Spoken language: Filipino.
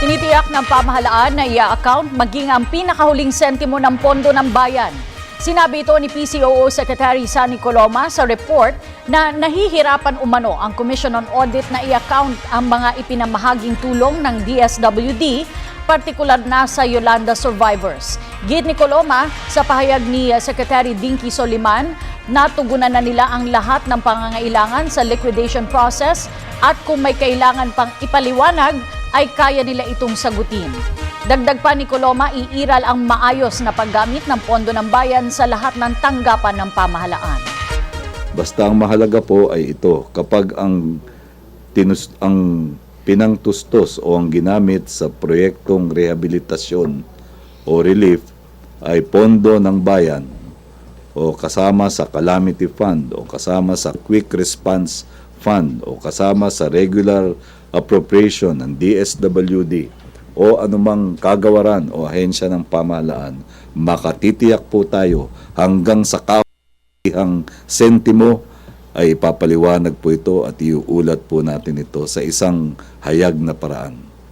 Tinitiyak ng pamahalaan na i-account maging ang pinakahuling sentimo ng pondo ng bayan. Sinabi ito ni PCOO Secretary Sunny Coloma sa report na nahihirapan umano ang Commission on Audit na i-account ang mga ipinamahaging tulong ng DSWD, partikular na sa Yolanda survivors. Gid ni Coloma, sa pahayag ni Secretary Dinky Soliman, natugunan na nila ang lahat ng pangangailangan sa liquidation process at kung may kailangan pang ipaliwanag, ay kaya nila itong sagutin. Dagdag pa ni Coloma, iiral ang maayos na paggamit ng pondo ng bayan sa lahat ng tanggapan ng pamahalaan. Basta ang mahalaga po ay ito, kapag ang pinangtustos o ang ginamit sa proyektong rehabilitasyon o relief ay pondo ng bayan o kasama sa calamity fund o kasama sa quick response fund o kasama sa regular appropriation ng DSWD o anumang kagawaran o ahensya ng pamahalaan, makatitiyak po tayo hanggang sa kahang sentimo ay ipapaliwanag po ito at iuulat po natin ito sa isang hayag na paraan.